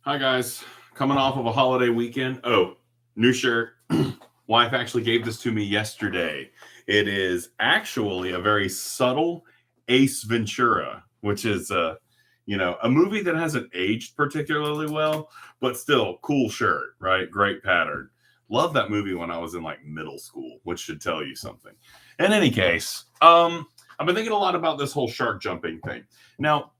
Hi, guys. Coming off of a holiday weekend. Oh, new shirt. Wife actually gave this to me yesterday. It is actually a very subtle Ace Ventura, which is a movie that hasn't aged particularly well, but still cool shirt, right? Great pattern. Love that movie when I was in like middle school, which should tell you something. In any case, I've been thinking a lot about this whole shark jumping thing. Now,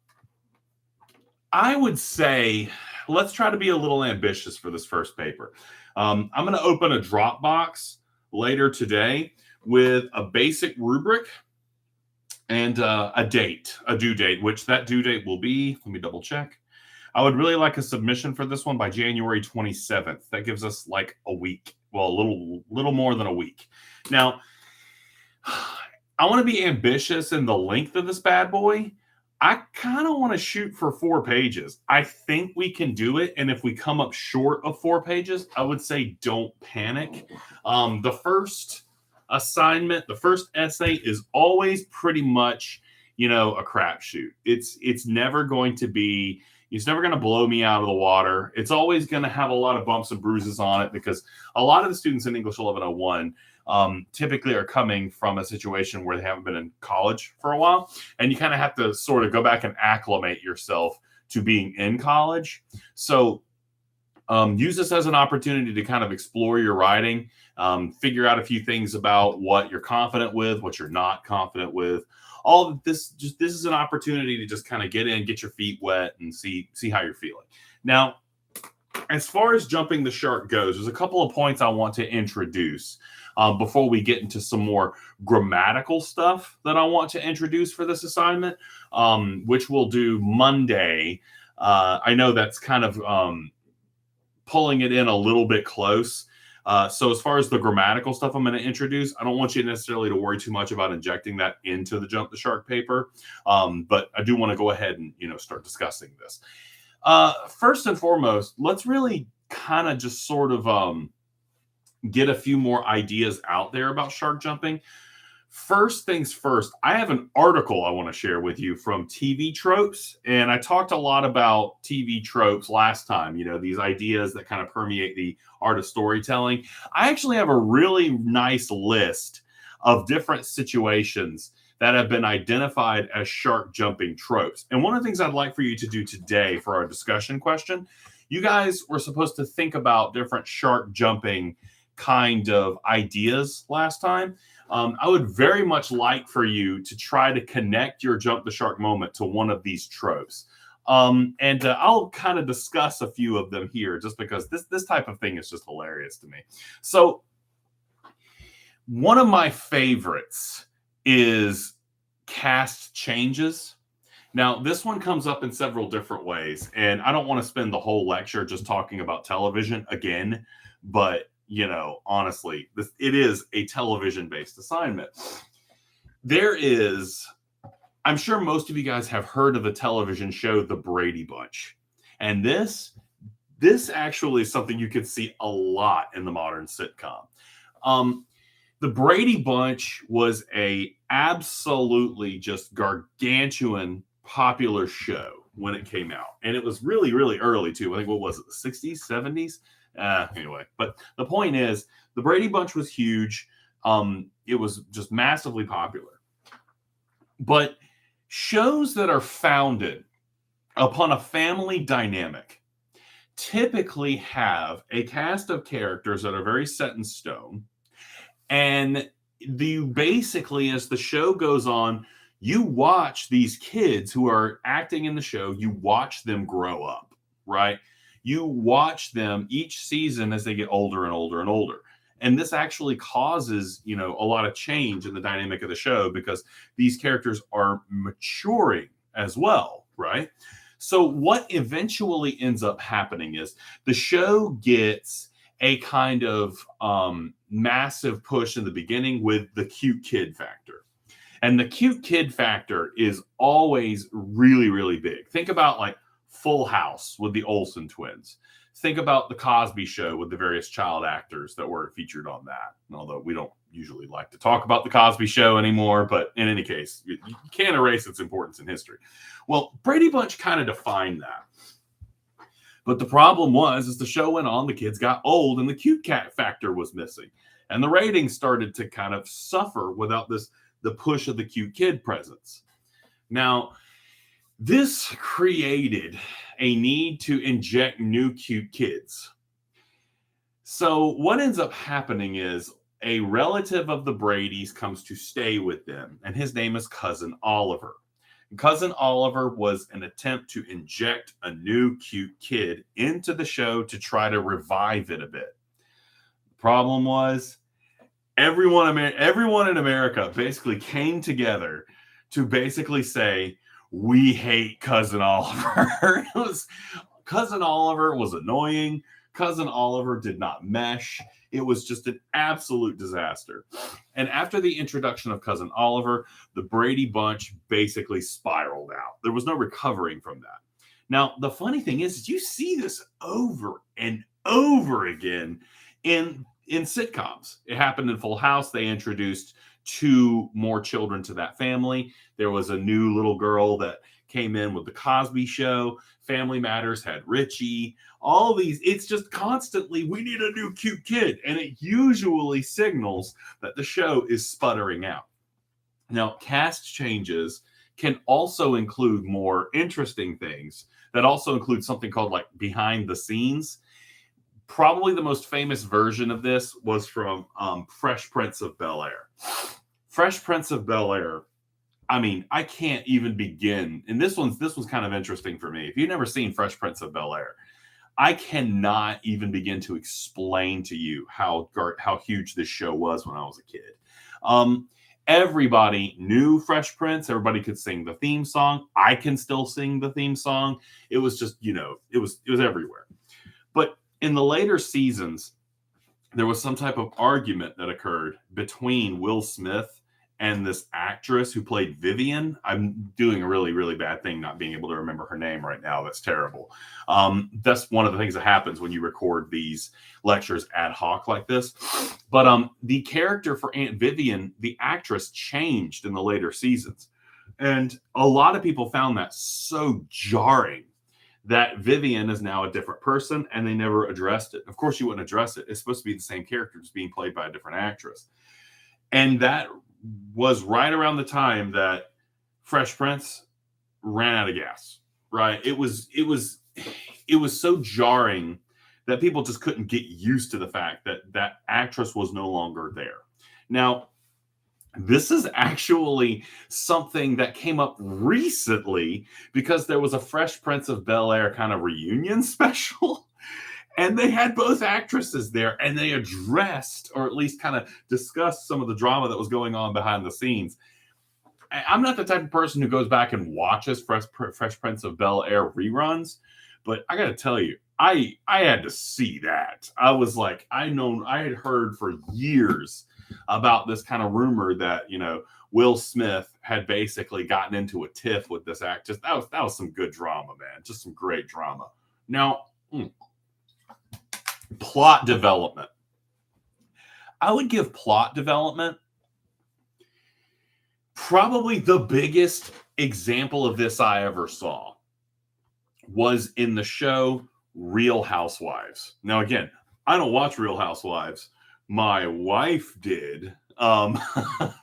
I would say let's try to be a little ambitious for this first paper. I'm going to open a Dropbox later today with a basic rubric and a due date, which that due date will be. Let me double check. I would really like a submission for this one by January 27th. That gives us like a week. Well, a little more than a week. Now, I want to be ambitious in the length of this bad boy. I kind of want to shoot for 4 pages. I think we can do it. And if we come up short of 4 pages, I would say don't panic. The first assignment, the first essay is always pretty much, a crapshoot. It's never going to be, it's never going to blow me out of the water. It's always going to have a lot of bumps and bruises on it because a lot of the students in English 1101 typically are coming from a situation where they haven't been in college for a while. And you kind of have to sort of go back and acclimate yourself to being in college. So use this as an opportunity to kind of explore your writing, figure out a few things about what you're confident with, what you're not confident with. All of this, this is an opportunity to just kind of get in, get your feet wet, and see how you're feeling. Now, as far as jumping the shark goes, there's a couple of points I want to introduce before we get into some more grammatical stuff that I want to introduce for this assignment, which we'll do Monday. I know that's kind of pulling it in a little bit close. So as far as the grammatical stuff I'm going to introduce, I don't want you necessarily to worry too much about injecting that into the Jump the Shark paper. But I do want to go ahead and, start discussing this. First and foremost, let's really kind of just sort of get a few more ideas out there about shark jumping. First things first, I have an article I want to share with you from TV tropes. And I talked a lot about TV tropes last time, these ideas that kind of permeate the art of storytelling. I actually have a really nice list of different situations that have been identified as shark jumping tropes. And one of the things I'd like for you to do today for our discussion question, you guys were supposed to think about different shark jumping kind of ideas last time. I would very much like for you to try to connect your jump the shark moment to one of these tropes. And I'll kind of discuss a few of them here just because this type of thing is just hilarious to me. So one of my favorites is cast changes. Now, this one comes up in several different ways, and I don't want to spend the whole lecture just talking about television again, but honestly, it is a television-based assignment. I'm sure most of you guys have heard of the television show, The Brady Bunch. And this actually is something you could see a lot in the modern sitcom. The Brady Bunch was a absolutely just gargantuan popular show when it came out. And it was really, really early too. I think, what was it, the 60s, 70s? Anyway, but the point is, the Brady Bunch was huge. It was just massively popular. But shows that are founded upon a family dynamic typically have a cast of characters that are very set in stone. And basically, as the show goes on, you watch these kids who are acting in the show, you watch them grow up, right? You watch them each season as they get older and older and older. And this actually causes, a lot of change in the dynamic of the show because these characters are maturing as well, right? So what eventually ends up happening is the show gets a kind of massive push in the beginning with the cute kid factor. And the cute kid factor is always really, really big. Think about like Full House with the Olsen twins. Think about the Cosby Show with the various child actors that were featured on that. Although we don't usually like to talk about the Cosby Show anymore, but in any case, you can't erase its importance in history. Well, Brady Bunch kind of defined that. But the problem was, as the show went on, the kids got old and the cute cat factor was missing. And the ratings started to kind of suffer without the push of the cute kid presence. Now, this created a need to inject new cute kids. So what ends up happening is a relative of the Bradys comes to stay with them, and his name is Cousin Oliver. And Cousin Oliver was an attempt to inject a new cute kid into the show to try to revive it a bit. The problem was everyone in America basically came together to basically say, we hate Cousin Oliver. Cousin Oliver was annoying. Cousin Oliver did not mesh. It was just an absolute disaster. And after the introduction of Cousin Oliver, the Brady Bunch basically spiraled out. There was no recovering from that. Now, the funny thing is you see this over and over again in sitcoms. It happened in Full House. They introduced 2 more children to that family. There was a new little girl that came in with the Cosby Show. Family Matters had Richie. All these, it's just constantly, we need a new cute kid. And it usually signals that the show is sputtering out. Now, cast changes can also include more interesting things that also include something called like behind the scenes. Probably the most famous version of this was from Fresh Prince of Bel Air. Fresh Prince of Bel Air, I mean, I can't even begin. And this one's kind of interesting for me. If you've never seen Fresh Prince of Bel Air, I cannot even begin to explain to you how huge this show was when I was a kid. Everybody knew Fresh Prince. Everybody could sing the theme song. I can still sing the theme song. It was just, it was everywhere. But in the later seasons, there was some type of argument that occurred between Will Smith and this actress who played Vivian. I'm doing a really, really bad thing not being able to remember her name right now. That's terrible. That's one of the things that happens when you record these lectures ad hoc like this. But the character for Aunt Vivian, the actress, changed in the later seasons. And a lot of people found that so jarring that Vivian is now a different person, and they never addressed it. Of course, you wouldn't address it. It's supposed to be the same character, just being played by a different actress. And that was right around the time that Fresh Prince ran out of gas, right? It was so jarring that people just couldn't get used to the fact that that actress was no longer there. Now, this is actually something that came up recently because there was a Fresh Prince of Bel Air kind of reunion special. And they had both actresses there, and they addressed, or at least kind of discussed, some of the drama that was going on behind the scenes. I'm not the type of person who goes back and watches Fresh Prince of Bel Air reruns, but I got to tell you, I had to see that. I was like, I had heard for years about this kind of rumor that, Will Smith had basically gotten into a tiff with this actress. That was some good drama, man. Just some great drama. Now, plot development. I would give plot development probably the biggest example of this I ever saw was in the show Real Housewives. Now, again, I don't watch Real Housewives. My wife did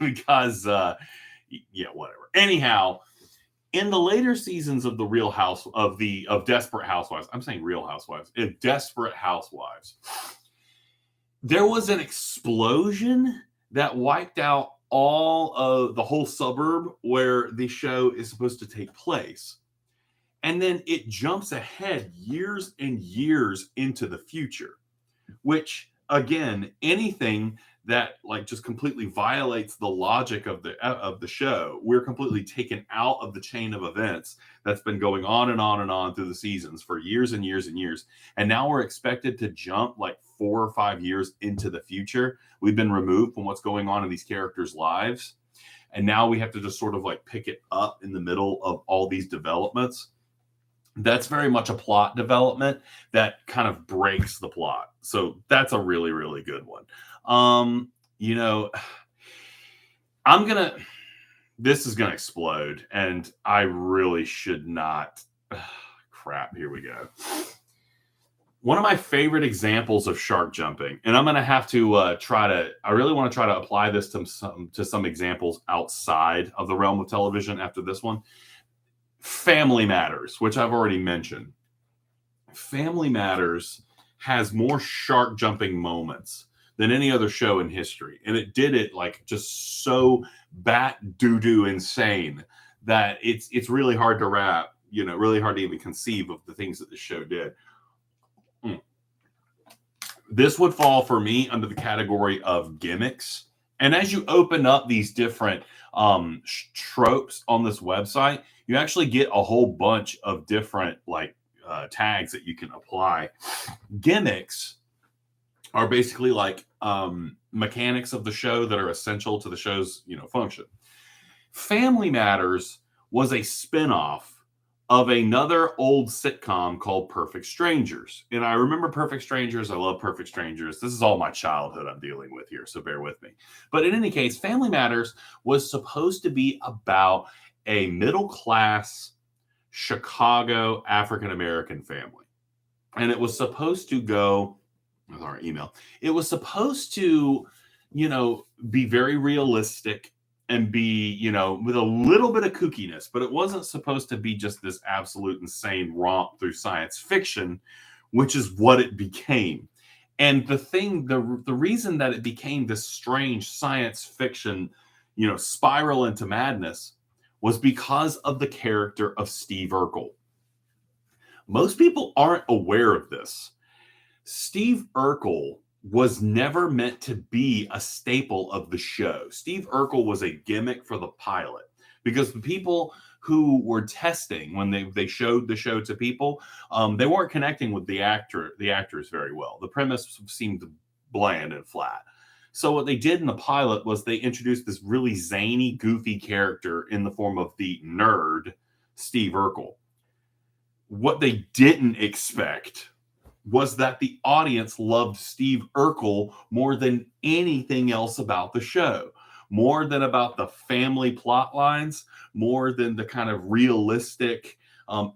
because, whatever. Anyhow, in the later seasons of the of Desperate Housewives, I'm saying Real Housewives, in Desperate Housewives, there was an explosion that wiped out all of the whole suburb where the show is supposed to take place. And then it jumps ahead years and years into the future, which, again, anything that just completely violates the logic of the show, we're completely taken out of the chain of events that's been going on and on and on through the seasons for years and years and years. And now we're expected to jump 4 or 5 years into the future. We've been removed from what's going on in these characters' lives. And now we have to just sort of pick it up in the middle of all these developments. That's very much a plot development that kind of breaks the plot. So that's a really, really good one. This is gonna explode, and I really should not. Crap, here we go. One of my favorite examples of shark jumping, and I'm going to have to I really want to try to apply this to some examples outside of the realm of television after this one. Family Matters, which I've already mentioned. Family Matters has more shark jumping moments than any other show in history. And it did it like just so bat doo-doo insane that it's really hard to wrap, really hard to even conceive of the things that the show did. This would fall for me under the category of gimmicks. And as you open up these different tropes on this website, you actually get a whole bunch of different tags that you can apply. Gimmicks are basically like mechanics of the show that are essential to the show's function. Family Matters was a spinoff of another old sitcom called Perfect Strangers. And I remember Perfect Strangers. I love Perfect Strangers. This is all my childhood I'm dealing with here, so bear with me. But in any case, Family Matters was supposed to be about a middle-class Chicago African-American family. And it was supposed to go with our email. It was supposed to, be very realistic and be, with a little bit of kookiness, but it wasn't supposed to be just this absolute insane romp through science fiction, which is what it became. And the reason that it became this strange science fiction, spiral into madness was because of the character of Steve Urkel. Most people aren't aware of this. Steve Urkel was never meant to be a staple of the show. Steve Urkel was a gimmick for the pilot because the people who were testing when they showed the show to people, they weren't connecting with the actors very well. The premise seemed bland and flat. So what they did in the pilot was they introduced this really zany, goofy character in the form of the nerd, Steve Urkel. What they didn't expect was that the audience loved Steve Urkel more than anything else about the show, more than about the family plot lines, more than the kind of realistic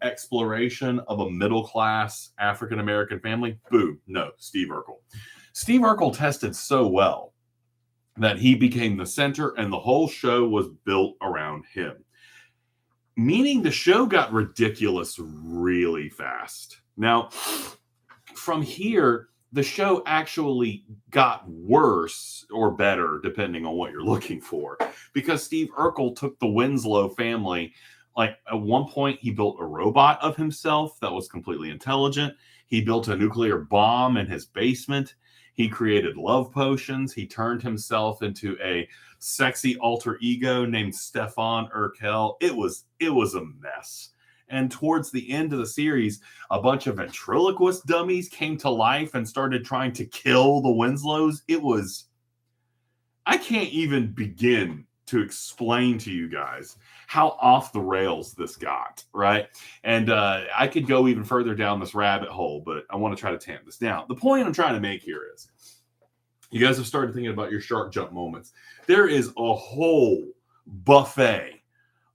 exploration of a middle-class African-American family. Boom, no, Steve Urkel. Steve Urkel tested so well that he became the center and the whole show was built around him. Meaning the show got ridiculous really fast. Now, from here, the show actually got worse or better, depending on what you're looking for, because Steve Urkel took the Winslow family. Like at one point, he built a robot of himself that was completely intelligent. He built a nuclear bomb in his basement. He created love potions. He turned himself into a sexy alter ego named Stefan Urkel. It was a mess. And towards the end of the series, a bunch of ventriloquist dummies came to life and started trying to kill the Winslows. I can't even begin to explain to you guys how off the rails this got, right? And I could go even further down this rabbit hole, but I want to try to tamp this down. The point I'm trying to make here is you guys have started thinking about your shark jump moments. There is a whole buffet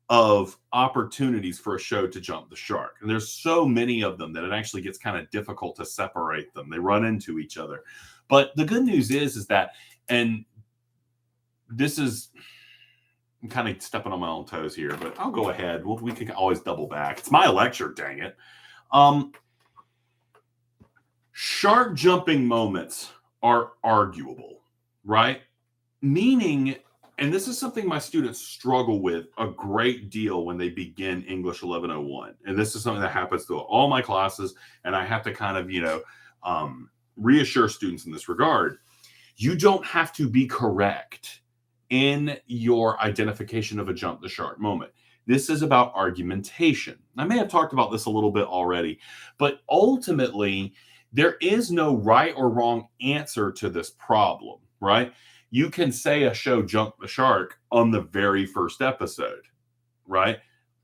of opportunities for a show to jump the shark. And there's so many of them that it actually gets kind of difficult to separate them. They run into each other. But the good news is that, and this is, I'm kind of stepping on my own toes here, but I'll go ahead. We can always double back. It's my lecture, dang it. Shark jumping moments are arguable, right? Meaning, and this is something my students struggle with a great deal when they begin English 1101. And this is something that happens to all my classes. And I have to kind of, reassure students in this regard. You don't have to be correct in your identification of a jump the shark moment. This is about argumentation. I may have talked about this a little bit already, but ultimately, there is no right or wrong answer to this problem, right? You can say a show jumped the shark on the very first episode, right?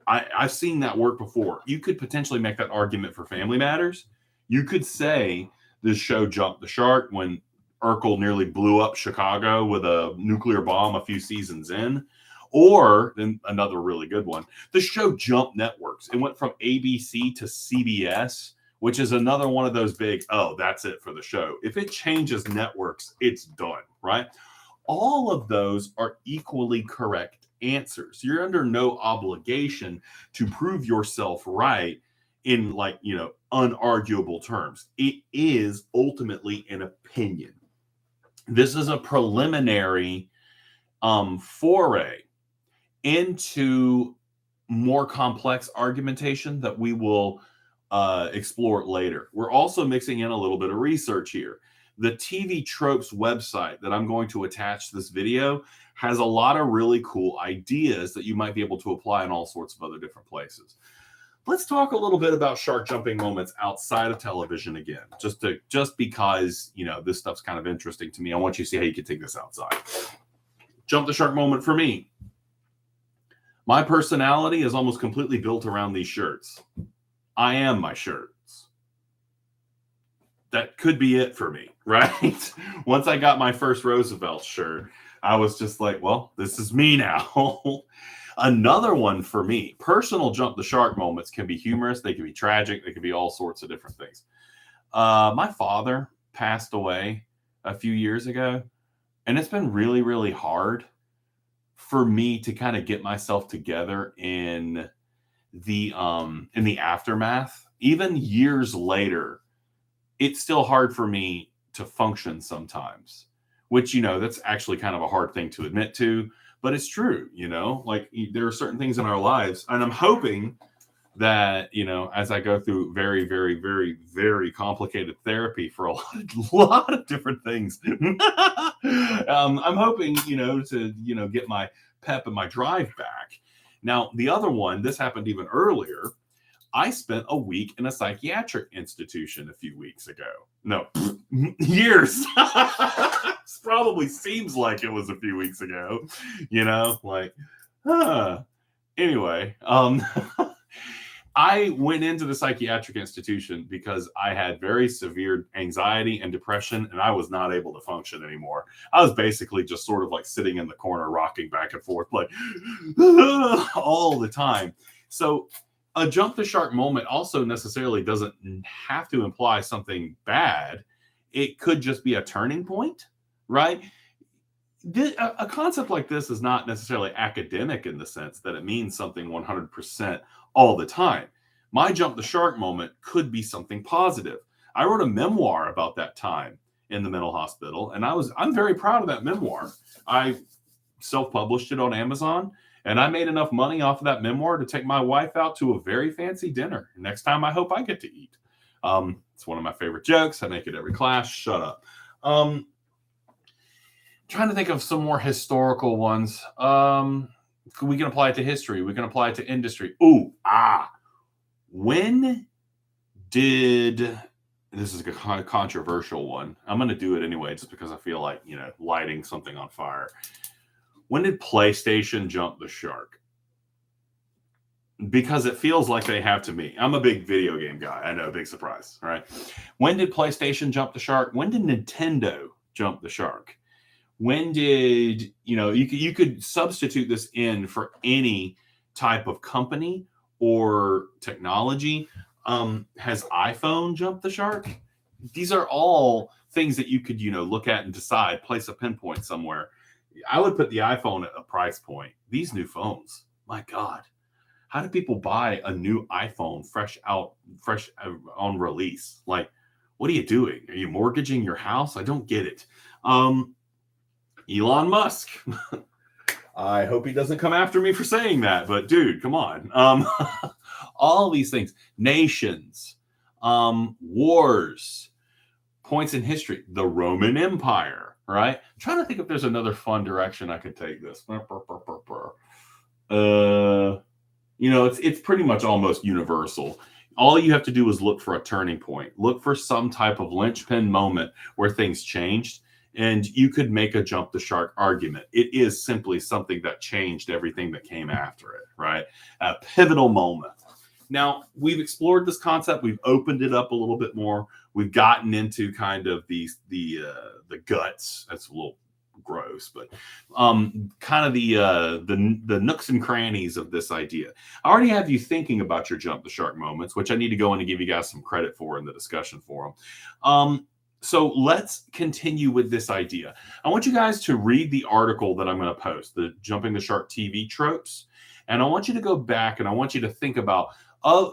I've seen that work before. You could potentially make that argument for Family Matters. You could say this show jumped the shark when Urkel nearly blew up Chicago with a nuclear bomb a few seasons in. Or, then another really good one, the show jumped networks. It went from ABC to CBS which is another one of those big, oh, that's it for the show. If it changes networks, it's done, right? All of those are equally correct answers. You're under no obligation to prove yourself right in, like, unarguable terms. It is ultimately an opinion. This is a preliminary foray into more complex argumentation that we will explore later. We're also mixing in a little bit of research here. The TV Tropes website that I'm going to attach to this video has a lot of really cool ideas that you might be able to apply in all sorts of other different places. Let's talk a little bit about shark jumping moments outside of television again, just because, this stuff's kind of interesting to me. I want you to see how you can take this outside. Jump the shark moment for me. My personality is almost completely built around these shirts. I am my shirts. That could be it for me, right? Once I got my first Roosevelt shirt, I was just like, well, this is me now. Another one for me, personal jump the shark moments can be humorous. They can be tragic. They can be all sorts of different things. My father passed away a few years ago, and it's been really, really hard for me to kind of get myself together in the aftermath. Even years later, it's still hard for me to function sometimes, which, that's actually kind of a hard thing to admit to, but it's true. Like, there are certain things in our lives, and I'm hoping that, as I go through very, very, very, very complicated therapy for a lot of different things, I'm hoping, to, get my pep and my drive back. Now, the other one, this happened even earlier. I spent a week in a psychiatric institution a few weeks ago. No, years. This probably seems like it was a few weeks ago, Anyway, I went into the psychiatric institution because I had very severe anxiety and depression, and I was not able to function anymore. I was basically just sort of like sitting in the corner, rocking back and forth, like all the time. So a jump the shark moment also necessarily doesn't have to imply something bad. It could just be a turning point, right? A concept like this is not necessarily academic in the sense that it means something 100% all the time. My jump the shark moment could be something positive. I wrote a memoir about that time in the mental hospital, and I'm very proud of that memoir. I self-published it on Amazon, and I made enough money off of that memoir to take my wife out to a very fancy dinner. Next time, I hope I get to eat. It's one of my favorite jokes. I make it every class. Shut up. Trying to think of some more historical ones. We can apply it to history. We can apply it to industry. When did, this is a controversial one. I'm going to do it anyway, just because I feel like, lighting something on fire. When did PlayStation jump the shark? Because it feels like they have to me. I'm a big video game guy. I know, big surprise, right? When did PlayStation jump the shark? When did Nintendo jump the shark? When did, you could substitute this in for any type of company or technology. Has iPhone jumped the shark? These are all things that you could, look at and decide, place a pinpoint somewhere. I would put the iPhone at a price point. These new phones, my God, how do people buy a new iPhone fresh on release? Like, what are you doing? Are you mortgaging your house? I don't get it. Elon Musk. I hope he doesn't come after me for saying that, but dude, come on. All these things, nations, wars, points in history, the Roman Empire, right? I'm trying to think if there's another fun direction I could take this. It's pretty much almost universal. All you have to do is look for a turning point. Look for some type of linchpin moment where things changed, and you could make a jump the shark argument. It is simply something that changed everything that came after it, right? A pivotal moment. Now, we've explored this concept. We've opened it up a little bit more. We've gotten into kind of the guts. That's a little gross, but kind of the nooks and crannies of this idea. I already have you thinking about your jump the shark moments, which I need to go in and give you guys some credit for in the discussion forum. So let's continue with this idea. I want you guys to read the article that I'm going to post, the Jumping the Shark TV tropes. And I want you to go back and I want you to think about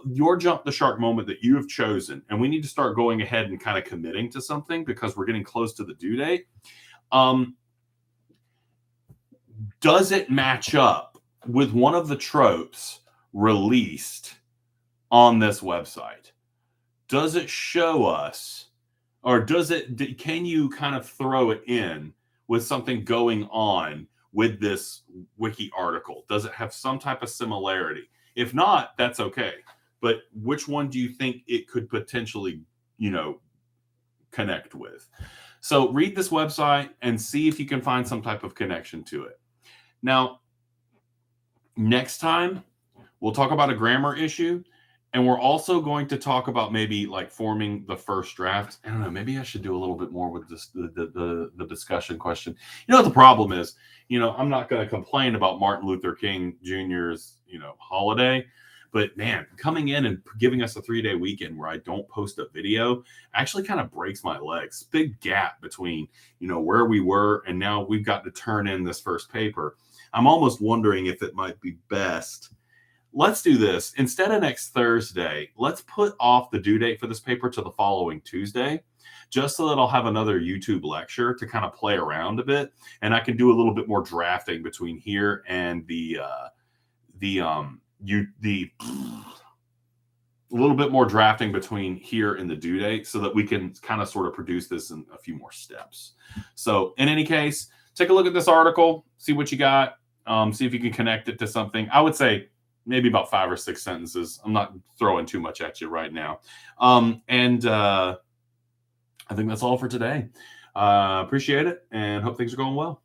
your jump the shark moment that you have chosen. And we need to start going ahead and kind of committing to something because we're getting close to the due date. Does it match up with one of the tropes released on this website? Does it show us, or can you kind of throw it in with something going on with this wiki article? Does it have some type of similarity? If not, that's okay. But which one do you think it could potentially, connect with? So read this website and see if you can find some type of connection to it. Now, next time, we'll talk about a grammar issue, and we're also going to talk about maybe like forming the first draft. I don't know, maybe I should do a little bit more with this, the discussion question. What the problem is? I'm not going to complain about Martin Luther King Jr.'s, holiday. But man, coming in and giving us a 3-day weekend where I don't post a video actually kind of breaks my legs. Big gap between, where we were and now we've got to turn in this first paper. I'm almost wondering if it might be best. Let's do this. Instead of next Thursday, let's put off the due date for this paper to the following Tuesday, just so that I'll have another YouTube lecture to kind of play around a bit. And I can do a little bit more drafting between here and a little bit more drafting between here and the due date so that we can kind of sort of produce this in a few more steps. So in any case, take a look at this article, see what you got, see if you can connect it to something. I would say maybe about 5 or 6 sentences. I'm not throwing too much at you right now. I think that's all for today. Appreciate it and hope things are going well.